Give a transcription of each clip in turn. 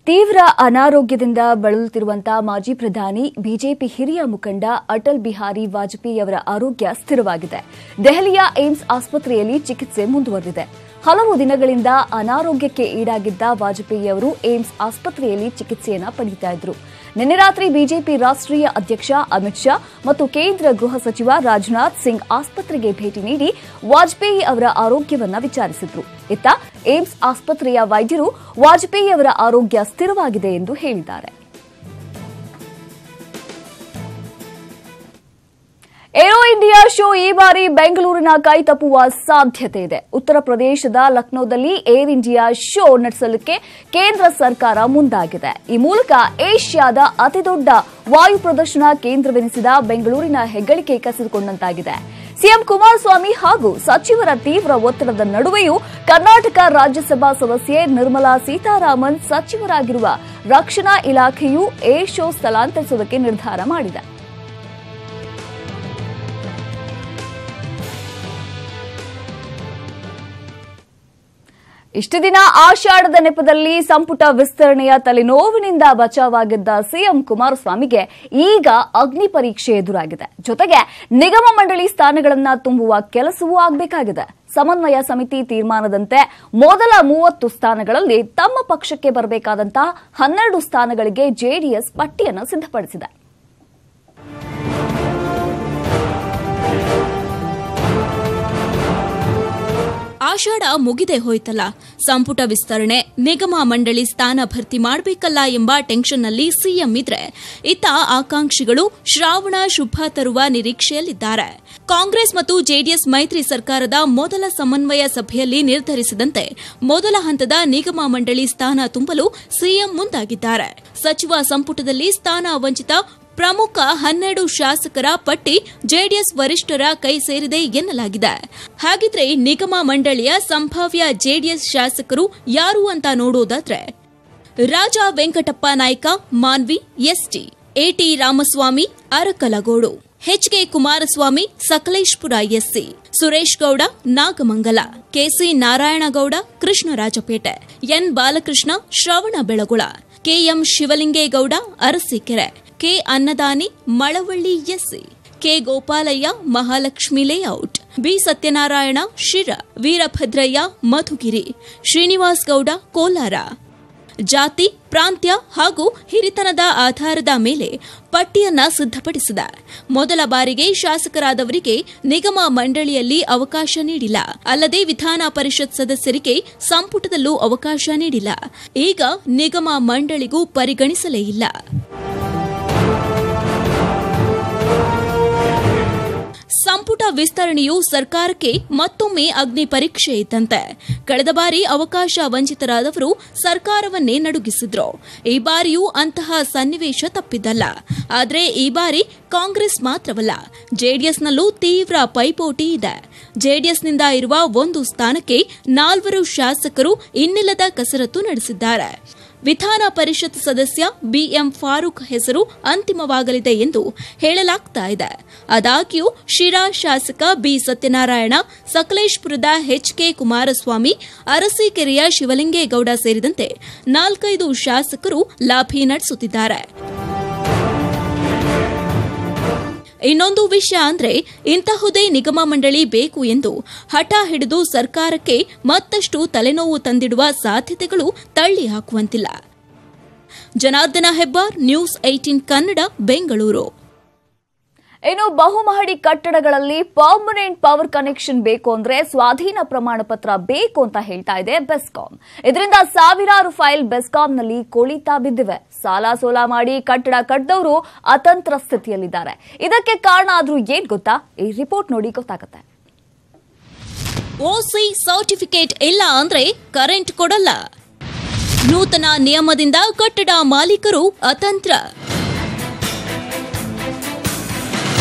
ತೀವ್ರ ಅನಾರೋಗ್ಯದಿಂದ ಬಳಲುತ್ತಿರುವಂತಹ ಮಾಜಿ ಪ್ರಧಾನಿ ಬಿಜೆಪಿ ಹಿರಿಯ ಮುಖಂಡ ಅಟಲ್ ಬಿಹಾರಿ ವಾಜಪೇಯಿ ಅವರ ಆರೋಗ್ಯ ಸ್ಥಿರವಾಗಿದೆ. ದೆಹಲಿಯ ಏಮ್ಸ್ ಆಸ್ಪತ್ರೆಯಲ್ಲಿ ಚಿಕಿತ್ಸೆ ಮುಂದುವರೆದಿದೆ. ಹಲವು ದಿನಗಳಿಂದ ಅನಾರೋಗ್ಯಕ್ಕೆ ಈಡಾಗಿದ್ದ ವಾಜಪೇಯಿ ಅವರು ಏಮ್ಸ್ ಆಸ್ಪತ್ರೆಯಲ್ಲಿ ಚಿಕಿತ್ಸೆಯನ್ನು ಪಡೆಯುತ್ತಿದ್ದರು. ನಿನ್ನೆ ರಾತ್ರಿ ಬಿಜೆಪಿ ರಾಷ್ಟ್ರೀಯ ಅಧ್ಯಕ್ಷ ಅಮಿತ್ ಶಾ ಮತ್ತು ಕೇಂದ್ರ ಗೃಹ ಸಚಿವ ರಾಜನಾಥ್ ಸಿಂಗ್ ಆಸ್ಪತ್ರೆಗೆ ಭೇಟಿ ನೀಡಿ ವಾಜಪೇಯಿ ಅವರ ಆರೋಗ್ಯವನ್ನು ವಿಚಾರಿಸಿದರು. ಇತ್ತ ಏಮ್ಸ್ ಆಸ್ಪತ್ರೆಯ ವೈದ್ಯರು ವಾಜಪೇಯಿ ಅವರ ಆರೋಗ್ಯ ಸ್ಥಿರವಾಗಿದೆ ಎಂದು ಹೇಳಿದ್ದಾರೆ. ಏರೋ ಇಂಡಿಯಾ ಶೋ ಈ ಬಾರಿ ಬೆಂಗಳೂರಿನ ಕೈತಪ್ಪುವ ಸಾಧ್ಯತೆ ಇದೆ. ಉತ್ತರ ಪ್ರದೇಶದ ಲಕ್ನೋದಲ್ಲಿ ಏರ್ ಇಂಡಿಯಾ ಶೋ ನಡೆಸಲಿಕ್ಕೆ ಕೇಂದ್ರ ಸರ್ಕಾರ ಮುಂದಾಗಿದೆ. ಈ ಮೂಲಕ ಏಷ್ಯಾದ ಅತಿದೊಡ್ಡ ವಾಯು ಪ್ರದರ್ಶನ ಕೇಂದ್ರವೆನಿಸಿದ ಬೆಂಗಳೂರಿನ ಹೆಗ್ಗಳಿಕೆ ಕಸಿದುಕೊಂಡಂತಾಗಿದೆ. ಸಿಎಂ ಕುಮಾರಸ್ವಾಮಿ ಹಾಗೂ ಸಚಿವರ ತೀವ್ರ ಒತ್ತಡದ ನಡುವೆಯೂ ಕರ್ನಾಟಕ ರಾಜ್ಯಸಭಾ ಸದಸ್ಯೆ ನಿರ್ಮಲಾ ಸೀತಾರಾಮನ್ ಸಚಿವರಾಗಿರುವ ರಕ್ಷಣಾ ಇಲಾಖೆಯು ಏರ್ ಶೋ ಸ್ಥಳಾಂತರಿಸುವುದಕ್ಕೆ ನಿರ್ಧಾರ ಮಾಡಿದೆ. ಇಷ್ಟು ದಿನ ಆಷಾಢದ ನೆಪದಲ್ಲಿ ಸಂಪುಟ ವಿಸ್ತರಣೆಯ ತಲೆನೋವಿನಿಂದ ಬಚಾವಾಗಿದ್ದ ಸಿಎಂ ಕುಮಾರಸ್ವಾಮಿಗೆ ಈಗ ಅಗ್ನಿ ಪರೀಕ್ಷೆ ಎದುರಾಗಿದೆ. ಜೊತೆಗೆ ನಿಗಮ ಮಂಡಳಿ ಸ್ಥಾನಗಳನ್ನು ತುಂಬುವ ಕೆಲಸವೂ ಆಗಬೇಕಾಗಿದೆ. ಸಮನ್ವಯ ಸಮಿತಿ ತೀರ್ಮಾನದಂತೆ ಮೊದಲ 30 ಸ್ಥಾನಗಳಲ್ಲಿ ತಮ್ಮ ಪಕ್ಷಕ್ಕೆ ಬರಬೇಕಾದಂತಹ 12 ಸ್ಥಾನಗಳಿಗೆ ಜೆಡಿಎಸ್ ಪಟ್ಟಿಯನ್ನು ಸಿದ್ಧಪಡಿಸಿದೆ. ಆಷಾಢ ಮುಗಿದೇ ಹೋಯ್ತಲ್ಲ, ಸಂಪುಟ ವಿಸ್ತರಣೆ, ನಿಗಮ ಮಂಡಳಿ ಸ್ಥಾನ ಭರ್ತಿ ಮಾಡಬೇಕಲ್ಲ ಎಂಬ ಟೆನ್ಷನ್ನಲ್ಲಿ ಸಿಎಂ ಇದ್ರೆ, ಇತ್ತ ಆಕಾಂಕ್ಷಿಗಳು ಶ್ರಾವಣ ಶುಭ ತರುವ ನಿರೀಕ್ಷೆಯಲ್ಲಿದ್ದಾರೆ. ಕಾಂಗ್ರೆಸ್ ಮತ್ತು ಜೆಡಿಎಸ್ ಮೈತ್ರಿ ಸರ್ಕಾರದ ಮೊದಲ ಸಮನ್ವಯ ಸಭೆಯಲ್ಲಿ ನಿರ್ಧರಿಸಿದಂತೆ ಮೊದಲ ಹಂತದ ನಿಗಮ ಮಂಡಳಿ ಸ್ಥಾನ ತುಂಬಲು ಸಿಎಂ ಮುಂದಾಗಿದ್ದಾರೆ. ಸಚಿವ ಸಂಪುಟದಲ್ಲಿ ಸ್ಥಾನ ವಂಚಿತ ಪ್ರಮುಖ 12 ಶಾಸಕರ ಪಟ್ಟಿ ಜೆಡಿಎಸ್ ವರಿಷ್ಠರ ಕೈ ಸೇರಿದೆ ಎನ್ನಲಾಗಿದೆ. ಹಾಗಿದ್ರೆ ನಿಗಮ ಮಂಡಳಿಯ ಸಂಭಾವ್ಯ ಜೆಡಿಎಸ್ ಶಾಸಕರು ಯಾರು ಅಂತ ನೋಡೋದಾದ್ರೆ, Raja Venkatappa Naik Manvi ST, AT Ramaswamy Arkalgud, HK Kumaraswamy Sakleshpur SC, Suresh Gowda Nagamangala, KC Narayanagowda Krishnarajpet, N Balakrishna Shravanabelagola, KM Shivalingegowda Arsikere, K Annadani Malavalli SC, K Gopalaiah Mahalakshmi layout, B Sathyanarayana Sira, Veerabhadraiah Madhugiri, Srinivas Gowda Kolar. ಜಾತಿ, ಪ್ರಾಂತ್ಯ ಹಾಗೂ ಹಿರಿತನದ ಆಧಾರದ ಮೇಲೆ ಪಟ್ಟಿಯನ್ನ ಸಿದ್ಧಪಡಿಸಿದೆ. ಮೊದಲ ಬಾರಿಗೆ ಶಾಸಕರಾದವರಿಗೆ ನಿಗಮ ಮಂಡಳಿಯಲ್ಲಿ ಅವಕಾಶ ನೀಡಿಲ್ಲ. ಅಲ್ಲದೆ ವಿಧಾನ ಪರಿಷತ್ ಸದಸ್ಯರಿಗೆ ಸಂಪುಟದಲ್ಲೂ ಅವಕಾಶ ನೀಡಿಲ್ಲ. ಈಗ ನಿಗಮ ಮಂಡಳಿಗೂ ಪರಿಗಣಿಸಲೇ ಇಲ್ಲ. ಸಂಪುಟ ವಿಸ್ತರಣೆಯು ಸರ್ಕಾರಕ್ಕೆ ಮತ್ತೊಮ್ಮೆ ಅಗ್ನಿ ಪರೀಕ್ಷೆ ಇದ್ದಂತೆ. ಕಳೆದ ಬಾರಿ ಅವಕಾಶ ವಂಚಿತರಾದವರು ಸರ್ಕಾರವನ್ನೇ ನಡುಗಿಸಿದ್ರು. ಈ ಬಾರಿಯೂ ಅಂತಹ ಸನ್ನಿವೇಶ ತಪ್ಪಿದ್ದಲ್ಲ. ಆದರೆ ಈ ಬಾರಿ ಕಾಂಗ್ರೆಸ್ ಮಾತ್ರವಲ್ಲ, ಜೆಡಿಎಸ್ನಲ್ಲೂ ತೀವ್ರ ಪೈಪೋಟಿ ಇದೆ. ಜೆಡಿಎಸ್ನಿಂದ ಇರುವ 1 ಸ್ಥಾನಕ್ಕೆ 4 ಶಾಸಕರು ಇನ್ನಿಲ್ಲದ ಕಸರತ್ತು ನಡೆಸಿದ್ದಾರೆ. ವಿಧಾನ ಪರಿಷತ್ ಸದಸ್ಯ ಬಿಎಂ ಫಾರೂಕ್ ಹೆಸರು ಅಂತಿಮವಾಗಲಿದೆ ಎಂದು ಹೇಳಲಾಗ್ತಾ ಇದೆ. ಆದಾಗ್ಯೂ ಶಿರಾ ಶಾಸಕ ಬಿ ಸತ್ಯನಾರಾಯಣ, ಸಕಲೇಶ್ಪುರದ ಎಚ್ಕೆ ಕುಮಾರಸ್ವಾಮಿ, ಅರಸೀಕೆರೆಯ ಶಿವಲಿಂಗೇಗೌಡ ಸೇರಿದಂತೆ 4-5 ಶಾಸಕರು ಲಾಭಿ ನಡೆಸುತ್ತಿದ್ದಾರೆ. ಇನ್ನೊಂದು ವಿಷಯ ಅಂದ್ರೆ, ಇಂತಹುದೇ ನಿಗಮ ಮಂಡಳಿ ಬೇಕು ಎಂದು ಹಠ ಹಿಡಿದು ಸರ್ಕಾರಕ್ಕೆ ಮತ್ತಷ್ಟು ತಲೆನೋವು ತಂದಿಡುವ ಸಾಧ್ಯತೆಗಳು ತಳ್ಳಿ ಹಾಕುವಂತಿಲ್ಲ. ಜನಾರ್ದನ ಹೆಬ್ಬಾರ್, ನ್ಯೂಸ್ 18 ಕನ್ನಡ, ಬೆಂಗಳೂರು. ಇನ್ನು ಬಹುಮಹಡಿ ಕಟ್ಟಡಗಳಲ್ಲಿ ಪರ್ಮನೆಂಟ್ ಪವರ್ ಕನೆಕ್ಷನ್ ಬೇಕು ಅಂದ್ರೆ ಸ್ವಾಧೀನ ಪ್ರಮಾಣ ಪತ್ರ ಬೇಕು ಅಂತ ಹೇಳ್ತಾ ಇದೆ ಬೆಸ್ಕಾಂ. ಇದರಿಂದ ಸಾವಿರಾರು ಫೈಲ್ ಬೆಸ್ಕಾಂನಲ್ಲಿ ಕೊಳಿತಾ ಬಿದ್ದಿವೆ. ಸಾಲ ಸೋಲ ಮಾಡಿ ಕಟ್ಟಡ ಕಟ್ಟಿದವರು ಅತಂತ್ರ ಸ್ಥಿತಿಯಲ್ಲಿದ್ದಾರೆ. ಇದಕ್ಕೆ ಕಾರಣ ಆದ್ರೂ ಏನ್ ಗೊತ್ತಾ? ಈ ರಿಪೋರ್ಟ್ ನೋಡಿ ಗೊತ್ತಾಗುತ್ತೆ. ಓಸಿ ಸರ್ಟಿಫಿಕೇಟ್ ಇಲ್ಲ ಅಂದ್ರೆ ಕರೆಂಟ್ ಕೊಡಲ್ಲ. ನೂತನ ನಿಯಮದಿಂದ ಕಟ್ಟಡ ಮಾಲೀಕರು ಅತಂತ್ರ.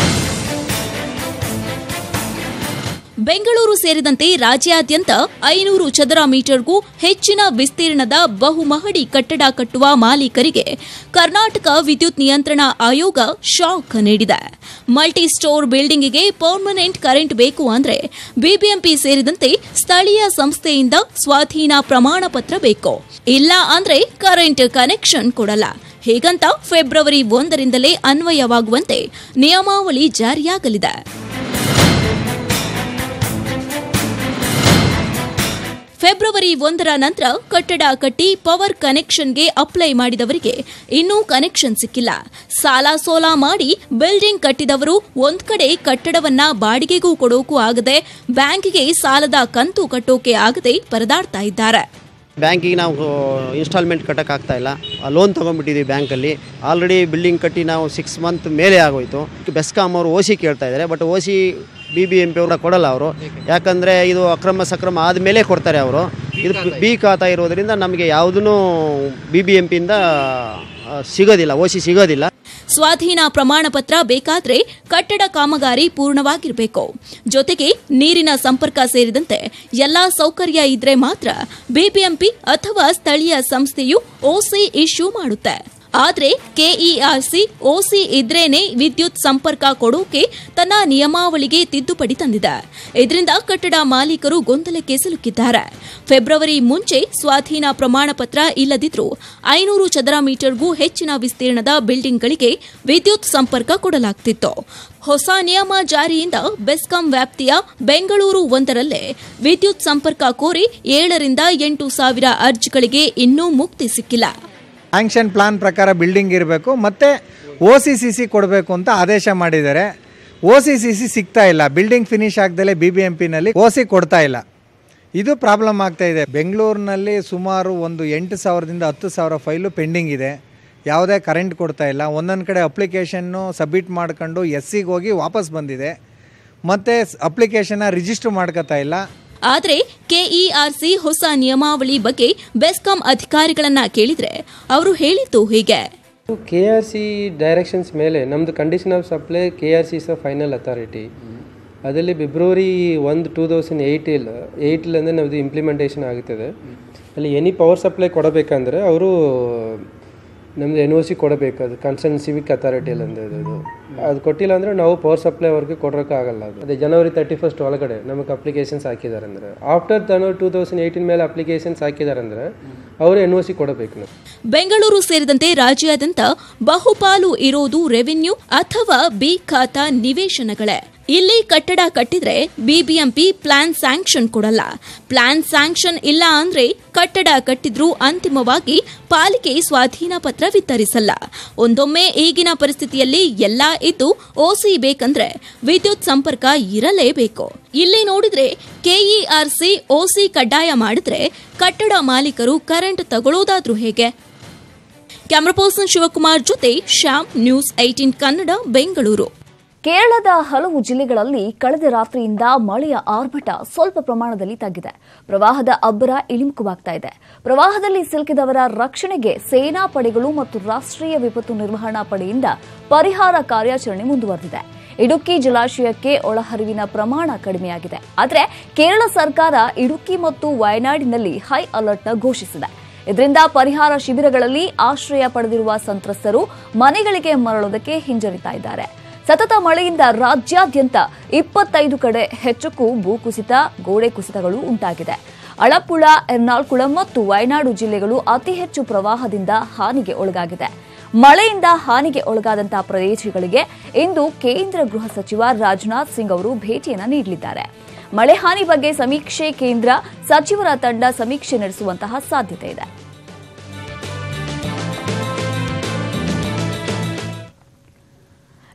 ಬೆಂಗಳೂರು ಸೇರಿದಂತೆ ರಾಜ್ಯಾದ್ಯಂತ 500 ಚದರ ಮೀಟರ್ಗೂ ಹೆಚ್ಚಿನ ವಿಸ್ತೀರ್ಣದ ಬಹುಮಹಡಿ ಕಟ್ಟಡ ಕಟ್ಟುವ ಮಾಲೀಕರಿಗೆ ಕರ್ನಾಟಕ ವಿದ್ಯುತ್ ನಿಯಂತ್ರಣ ಆಯೋಗ ಶಾಕ್ ನೀಡಿದೆ. ಮಲ್ಟಿ ಸ್ಟೋರ್ ಬಿಲ್ಡಿಂಗಿಗೆ ಪರ್ಮನೆಂಟ್ ಕರೆಂಟ್ ಬೇಕು ಅಂದ್ರೆ ಬಿಬಿಎಂಪಿ ಸೇರಿದಂತೆ ಸ್ಥಳೀಯ ಸಂಸ್ಥೆಯಿಂದ ಸ್ವಾಧೀನ ಪ್ರಮಾಣ ಪತ್ರ ಬೇಕು, ಇಲ್ಲ ಅಂದ್ರೆ ಕರೆಂಟ್ ಕನೆಕ್ಷನ್ ಕೊಡಲ್ಲ. ಹೀಗಂತ ಫೆಬ್ರವರಿ 1ರಿಂದಲೇ ಅನ್ವಯವಾಗುವಂತೆ ನಿಯಮಾವಳಿ ಜಾರಿಯಾಗಲಿದೆ. ಫೆಬ್ರವರಿ 1ರ ನಂತರ ಕಟ್ಟಡ ಕಟ್ಟಿ ಪವರ್ ಕನೆಕ್ಷನ್ಗೆ ಅಪ್ಲೈ ಮಾಡಿದವರಿಗೆ ಇನ್ನೂ ಕನೆಕ್ಷನ್ ಸಿಕ್ಕಿಲ್ಲ. ಸಾಲ ಸೋಲ ಮಾಡಿ ಬಿಲ್ಡಿಂಗ್ ಕಟ್ಟಿದವರು ಒಂದ್ ಕಡೆ ಕಟ್ಟಡವನ್ನ ಬಾಡಿಗೆಗೂ ಕೊಡೋಕು ಆಗದೆ ಬ್ಯಾಂಕಿಗೆ ಸಾಲದ ಕಂತು ಕಟ್ಟೋಕೆ ಆಗದೆ ಪರದಾಡ್ತಾ ಇದ್ದಾರೆ. ಬ್ಯಾಂಕಿಗೆ ನಾವು ಇನ್ಸ್ಟಾಲ್ಮೆಂಟ್ ಕಟ್ಟೋಕ್ಕಾಗ್ತಾ ಇಲ್ಲ. ಲೋನ್ ತೊಗೊಂಡ್ಬಿಟ್ಟಿದ್ದೀವಿ ಬ್ಯಾಂಕಲ್ಲಿ. ಆಲ್ರೆಡಿ ಬಿಲ್ಡಿಂಗ್ ಕಟ್ಟಿ ನಾವು 6 ಮಂತ್ ಮೇಲೆ ಆಗೋಯ್ತು. ಬೆಸ್ಕಾಂ ಅವರು OC ಕೇಳ್ತಾ ಇದ್ದಾರೆ, ಬಟ್ OC BBMP ಅವರ ಕೊಡಲ್ಲ ಅವರು. ಯಾಕಂದರೆ ಇದು ಅಕ್ರಮ ಸಕ್ರಮ ಆದಮೇಲೆ ಕೊಡ್ತಾರೆ ಅವರು. ಇದು ಬಿ ಖಾತಾ ಇರೋದ್ರಿಂದ ನಮಗೆ ಯಾವುದೂ BBMPಯಿಂದ ಸಿಗೋದಿಲ್ಲ, OC ಸಿಗೋದಿಲ್ಲ. ಸ್ವಾಧೀನ ಪ್ರಮಾಣ ಪತ್ರ ಬೇಕಾದ್ರೆ ಕಟ್ಟಡ ಕಾಮಗಾರಿ ಪೂರ್ಣವಾಗಿರಬೇಕು. ಜೊತೆಗೆ ನೀರಿನ ಸಂಪರ್ಕ ಸೇರಿದಂತೆ ಎಲ್ಲಾ ಸೌಕರ್ಯ ಇದ್ರೆ ಮಾತ್ರ ಬಿಬಿಎಂಪಿ ಅಥವಾ ಸ್ಥಳೀಯ ಸಂಸ್ಥೆಯು OC ಇಶ್ಯೂ ಮಾಡುತ್ತೆ. ಆದ್ರೆ KERC OC ಇದ್ರೇನೆ ವಿದ್ಯುತ್ ಸಂಪರ್ಕ ಕೊಡೋಕೆ ತನ್ನ ನಿಯಮಾವಳಿಗೆ ತಿದ್ದುಪಡಿ ತಂದಿದೆ. ಇದರಿಂದ ಕಟ್ಟಡ ಮಾಲೀಕರು ಗೊಂದಲಕ್ಕೆ ಸಿಲುಕಿದ್ದಾರೆ. ಫೆಬ್ರವರಿ ಮುಂಚೆ ಸ್ವಾಧೀನ ಪ್ರಮಾಣ ಪತ್ರ ಇಲ್ಲದಿದ್ರೂ 500 ಚದರ ಮೀಟರ್ಗೂ ಹೆಚ್ಚಿನ ವಿಸ್ತೀರ್ಣದ ಬಿಲ್ಡಿಂಗ್ಗಳಿಗೆ ವಿದ್ಯುತ್ ಸಂಪರ್ಕ ಕೊಡಲಾಗ್ತಿತ್ತು. ಹೊಸ ನಿಯಮ ಜಾರಿಯಿಂದ ಬೆಸ್ಕಾಂ ವ್ಯಾಪ್ತಿಯ ಬೆಂಗಳೂರು 1ರಲ್ಲೇ ವಿದ್ಯುತ್ ಸಂಪರ್ಕ ಕೋರಿ 7ರಿಂದ 8 ಸಾವಿರ ಅರ್ಜಿಗಳಿಗೆ ಇನ್ನೂ ಮುಕ್ತಿ ಸಿಕ್ಕಿಲ್ಲ. ಸ್ಯಾಂಕ್ಷನ್ ಪ್ಲಾನ್ ಪ್ರಕಾರ ಬಿಲ್ಡಿಂಗ್ ಇರಬೇಕು ಮತ್ತು OCCC ಕೊಡಬೇಕು ಅಂತ ಆದೇಶ ಮಾಡಿದ್ದಾರೆ. OCCC ಸಿಗ್ತಾ ಇಲ್ಲ. ಬಿಲ್ಡಿಂಗ್ ಫಿನಿಶ್ ಆಗದಲ್ಲೇ BBMPನಲ್ಲಿ OC ಕೊಡ್ತಾ ಇಲ್ಲ. ಇದು ಪ್ರಾಬ್ಲಮ್ ಆಗ್ತಾ ಇದೆ. ಬೆಂಗಳೂರಿನಲ್ಲಿ ಸುಮಾರು ಒಂದು 8,000ದಿಂದ 10,000 ಫೈಲು ಪೆಂಡಿಂಗ್ ಇದೆ. ಯಾವುದೇ ಕರೆಂಟ್ ಕೊಡ್ತಾ ಇಲ್ಲ. ಒಂದೊಂದು ಕಡೆ ಅಪ್ಲಿಕೇಶನ್ನು ಸಬ್ಮಿಟ್ ಮಾಡ್ಕೊಂಡು SCಗೆ ಹೋಗಿ ವಾಪಸ್ ಬಂದಿದೆ. ಮತ್ತು ಅಪ್ಲಿಕೇಶನ್ನ ರಿಜಿಸ್ಟರ್ ಮಾಡ್ಕೋತಾ ಇಲ್ಲ. ಆದರೆ KERC ಹೊಸ ನಿಯಮಾವಳಿ ಬಗ್ಗೆ ಬೆಸ್ಕಾಂ ಅಧಿಕಾರಿಗಳನ್ನ ಕೇಳಿದ್ರೆ ಅವರು ಹೇಳಿದ್ದು ಹೀಗೆ. KRC ಡೈರೆಕ್ಷನ್ಸ್ ಮೇಲೆ ನಮ್ಮದು condition of supply KRC is a final authority. ಅದರಲ್ಲಿ ಫೆಬ್ರವರಿ 1, 2008 ಅಂದರೆ ನಮ್ಮದು ಇಂಪ್ಲಿಮೆಂಟೇಷನ್ ಆಗುತ್ತದೆ. ಅಲ್ಲಿ ಎನಿ ಪವರ್ ಸಪ್ಲೈ ಕೊಡಬೇಕಂದ್ರೆ ಅವರು ನಮ್ಮದು NOC ಕೊಡಬೇಕು. ಅದು ಕನ್ಸರ್ನ್ ಸಿವಿಕ್ ಅಥಾರಿಟಿಯಲ್ಲಿ ಅಂದಿದ್ದು. ಅದು ಕೊಟ್ಟಿಲ್ಲ ಅಂದರೆ ನಾವು ಪವರ್ ಸಪ್ಲೈ ಅವ್ರಿಗೆ ಕೊಡೋಕ್ಕಾಗಲ್ಲ. ಅದೇ ಜನವರಿ 31 ಒಳಗಡೆ ನಮಗೆ ಅಪ್ಲಿಕೇಶನ್ಸ್ ಹಾಕಿದ್ದಾರೆ ಅಂದರೆ ಆಫ್ಟರ್ 2018 ಮೇಲೆ ಅಪ್ಲಿಕೇಶನ್ಸ್ ಹಾಕಿದ್ದಾರೆ ಅಂದರೆ ಅವರು NOC ಕೊಡಬೇಕು. ಬೆಂಗಳೂರು ಸೇರಿದಂತೆ ರಾಜ್ಯಾದ್ಯಂತ ಬಹುಪಾಲು ಇರೋದು ರೆವಿನ್ಯೂ ಅಥವಾ ಬಿ ಖಾತಾ ನಿವೇಶನಗಳೇ. ಇಲ್ಲಿ ಕಟ್ಟಡ ಕಟ್ಟಿದ್ರೆ ಬಿಬಿಎಂಪಿ ಪ್ಲಾನ್ ಸ್ಯಾಂಕ್ಷನ್ ಕೊಡಲ್ಲ. ಪ್ಲಾನ್ ಸ್ಯಾಂಕ್ಷನ್ ಇಲ್ಲ ಅಂದ್ರೆ ಕಟ್ಟಡ ಕಟ್ಟಿದ್ರೂ ಅಂತಿಮವಾಗಿ ಪಾಲಿಕೆ ಸ್ವಾಧೀನ ಪತ್ರ ವಿತರಿಸಲ್ಲ. ಒಂದೊಮ್ಮೆ ಈಗಿನ ಪರಿಸ್ಥಿತಿಯಲ್ಲಿ ಎಲ್ಲಾ ಇದ್ದು OC ಬೇಕಂದ್ರೆ ವಿದ್ಯುತ್ ಸಂಪರ್ಕ ಇರಲೇಬೇಕು. ಇಲ್ಲಿ ನೋಡಿದ್ರೆ KERC OC ಕಡ್ಡಾಯ ಮಾಡಿದ್ರೆ ಕಟ್ಟಡ ಮಾಲೀಕರು ಕರೆಂಟ್ ತಗೊಳ್ಳೋದಾದ್ರೂ ಹೇಗೆ? ಕ್ಯಾಮರಾ ಪರ್ಸನ್ ಶಿವಕುಮಾರ್ ಜೊತೆ ಶ್ಯಾಮ್, ನ್ಯೂಸ್ 18 ಕನ್ನಡ, ಬೆಂಗಳೂರು. ಕೇರಳದ ಹಲವು ಜಿಲ್ಲೆಗಳಲ್ಲಿ ಕಳೆದ ರಾತ್ರಿಯಿಂದ ಮಳೆಯ ಆರ್ಭಟ ಸ್ವಲ್ಪ ಪ್ರಮಾಣದಲ್ಲಿ ತಗ್ಗಿದೆ. ಪ್ರವಾಹದ ಅಬ್ಬರ ಇಳಿಮುಖವಾಗ್ತಾ ಇದೆ. ಪ್ರವಾಹದಲ್ಲಿ ಸಿಲುಕಿದವರ ರಕ್ಷಣೆಗೆ ಸೇನಾ ಪಡೆಗಳು ಮತ್ತು ರಾಷ್ಟ್ರೀಯ ವಿಪತ್ತು ನಿರ್ವಹಣಾ ಪಡೆಯಿಂದ ಪರಿಹಾರ ಕಾರ್ಯಾಚರಣೆ ಮುಂದುವರೆದಿದೆ. ಇಡುಕ್ಕಿ ಜಲಾಶಯಕ್ಕೆ ಒಳಹರಿವಿನ ಪ್ರಮಾಣ ಕಡಿಮೆಯಾಗಿದೆ. ಆದರೆ ಕೇರಳ ಸರ್ಕಾರ ಇಡುಕ್ಕಿ ಮತ್ತು ವಯನಾಡಿನಲ್ಲಿ ಹೈ ಅಲರ್ಟ್ ಘೋಷಿಸಿದೆ. ಇದರಿಂದ ಪರಿಹಾರ ಶಿಬಿರಗಳಲ್ಲಿ ಆಶ್ರಯ ಪಡೆದಿರುವ ಸಂತ್ರಸ್ತರು ಮನೆಗಳಿಗೆ ಮರಳೋದಕ್ಕೆ ಹಿಂಜರಿತಾ ಇದ್ದಾರೆ. ಸತತ ಮಳೆಯಿಂದ ರಾಜ್ಯಾದ್ಯಂತ 25 ಕಡೆ ಹೆಚ್ಚಕ್ಕೂ ಭೂಕುಸಿತ, ಗೋಡೆ ಕುಸಿತಗಳು ಉಂಟಾಗಿದೆ. ಅಳಪ್ಪುಳ, ಎರ್ನಾಕುಳಂ ಮತ್ತು ವಯನಾಡು ಜಿಲ್ಲೆಗಳು ಅತಿ ಹೆಚ್ಚು ಪ್ರವಾಹದಿಂದ ಹಾನಿಗೆ ಒಳಗಾಗಿದೆ. ಮಳೆಯಿಂದ ಹಾನಿಗೆ ಒಳಗಾದಂತಹ ಪ್ರದೇಶಗಳಿಗೆ ಇಂದು ಕೇಂದ್ರ ಗೃಹ ಸಚಿವ ರಾಜನಾಥ್ ಸಿಂಗ್ ಅವರು ಭೇಟಿಯನ್ನು ನೀಡಲಿದ್ದಾರೆ. ಮಳೆ ಹಾನಿ ಬಗ್ಗೆ ಸಮೀಕ್ಷೆ ಕೇಂದ್ರ ಸಚಿವರ ತಂಡ ಸಮೀಕ್ಷೆ ನಡೆಸುವಂತಹ ಸಾಧ್ಯತೆ ಇದೆ.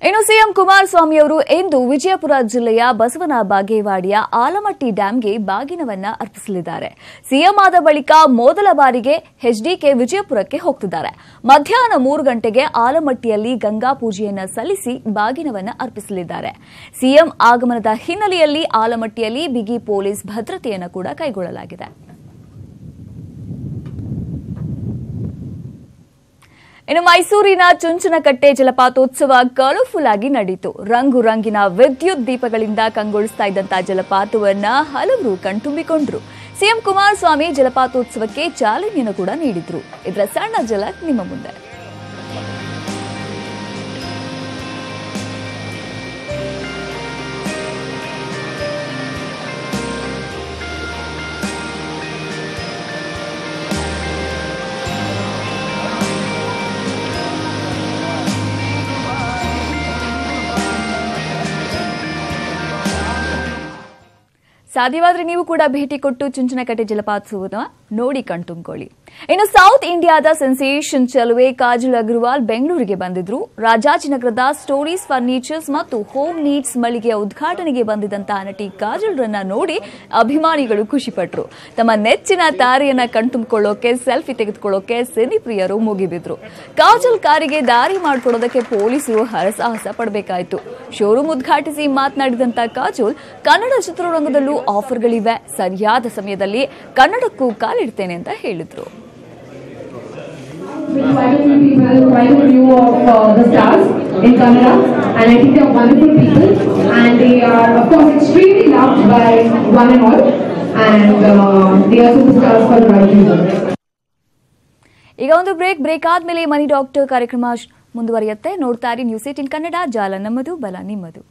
ಇನ್ನು ಸಿಎಂ ಕುಮಾರಸ್ವಾಮಿ ಅವರು ಇಂದು ವಿಜಯಪುರ ಜಿಲ್ಲೆಯ ಬಸವನ ಬಾಗೇವಾಡಿಯ ಆಲಮಟ್ಟಿ ಡ್ಯಾಂಗೆ ಬಾಗಿನವನ್ನ ಅರ್ಪಿಸಲಿದ್ದಾರೆ. ಸಿಎಂ ಆದ ಬಳಿಕ ಮೊದಲ ಬಾರಿಗೆ ಎಚ್ಡಿಕೆ ವಿಜಯಪುರಕ್ಕೆ ಹೋಗುತ್ತಿದ್ದಾರೆ. ಮಧ್ಯಾಹ್ನ 3 ಗಂಟೆಗೆ ಆಲಮಟ್ಟಿಯಲ್ಲಿ ಗಂಗಾ ಪೂಜೆಯನ್ನ ಸಲ್ಲಿಸಿ ಬಾಗಿನವನ್ನ ಅರ್ಪಿಸಲಿದ್ದಾರೆ. ಸಿಎಂ ಆಗಮನದ ಹಿನ್ನೆಲೆಯಲ್ಲಿ ಆಲಮಟ್ಟಿಯಲ್ಲಿ ಬಿಗಿ ಪೊಲೀಸ್ ಭದ್ರತೆಯನ್ನು ಕೂಡ ಕೈಗೊಳ್ಳಲಾಗಿದೆ. ಇನ್ನು ಮೈಸೂರಿನ ಚುಂಚನಕಟ್ಟೆ ಜಲಪಾತೋತ್ಸವ ಕಲರ್ಫುಲ್ ಆಗಿ ನಡೆಯಿತು. ರಂಗು ರಂಗಿನ ವಿದ್ಯುತ್ ದೀಪಗಳಿಂದ ಕಂಗೊಳಿಸ್ತಾ ಇದ್ದಂತಹ ಜಲಪಾತವನ್ನ ಹಲವರು ಕಣ್ತುಂಬಿಕೊಂಡ್ರು. ಸಿಎಂ ಕುಮಾರಸ್ವಾಮಿ ಜಲಪಾತೋತ್ಸವಕ್ಕೆ ಚಾಲನೆಯನ್ನು ಕೂಡ ನೀಡಿದ್ರು. ಇದರ ಸಣ್ಣ ಝಲಕ್ ನಿಮ್ಮ ಮುಂದೆ. ಸಾಧ್ಯವಾದರೆ ನೀವು ಕೂಡ ಭೇಟಿ ಕೊಟ್ಟು ಚುಂಚನಕಟ್ಟೆ ಜಲಪಾತೋತ್ಸವವನ್ನು ನೋಡಿ ಕಣ್ತುಂಬಿಕೊಳ್ಳಿ. ಇನ್ನು ಸೌತ್ ಇಂಡಿಯಾದ ಸೆನ್ಸೇಷನ್ ಚೆಲುವೆ ಕಾಜಲ್ ಅಗರ್ವಾಲ್ ಬೆಂಗಳೂರಿಗೆ ಬಂದಿದ್ರು. ರಾಜಾಜಿನಗರದ ಸ್ಟೋರೀಸ್ ಫರ್ನಿಚರ್ಸ್ ಮತ್ತು ಹೋಮ್ ನೀಡ್ಸ್ ಮಳಿಗೆಯ ಉದ್ಘಾಟನೆಗೆ ಬಂದಿದ್ದಂತಹ ನಟಿ ಕಾಜಲ್ರನ್ನ ನೋಡಿ ಅಭಿಮಾನಿಗಳು ಖುಷಿಪಟ್ಟರು. ತಮ್ಮ ನೆಚ್ಚಿನ ತಾರೆಯನ್ನ ಕಣ್ತುಂಬಿಕೊಳ್ಳೋಕೆ ಸೆಲ್ಫಿ ತೆಗೆದುಕೊಳ್ಳೋಕೆ ಸಿನಿ ಪ್ರಿಯರು ಮುಗಿಬಿದ್ರು. ಕಾಜಲ್ ಕಾರಿಗೆ ದಾರಿ ಮಾಡಿಕೊಡೋದಕ್ಕೆ ಪೊಲೀಸರು ಹರಸಾಹಸ ಪಡಬೇಕಾಯಿತು. ಶೋರೂಮ್ ಉದ್ಘಾಟಿಸಿ ಮಾತನಾಡಿದಂತ ಕಾಜಲ್, ಕನ್ನಡ ಚಿತ್ರರಂಗದಲ್ಲೂ ಆಫರ್ಗಳಿವೆ, ಸರಿಯಾದ ಸಮಯದಲ್ಲಿ ಕನ್ನಡಕ್ಕೂ ಕಾಲಿಡ್ತೇನೆ ಅಂತ ಹೇಳಿದ್ರು. Quite a few of the stars in Kannada, and I think they are wonderful people, and they are of course extremely loved by one and all, and they are superstars for the right reason. ಈಗ ಒಂದು break ಆದ್ಮೇಲೆ ಮನಿ doctor ಕಾರ್ಯಕ್ರಮ ಮುಂದುವರಿಯುತ್ತೆ. ನೋಡ್ತಾ ಇರಿ news 18 Kannada, ಜಾಲ ನಮ್ಮದು, ಬಲ ನಿಮ್ಮದು.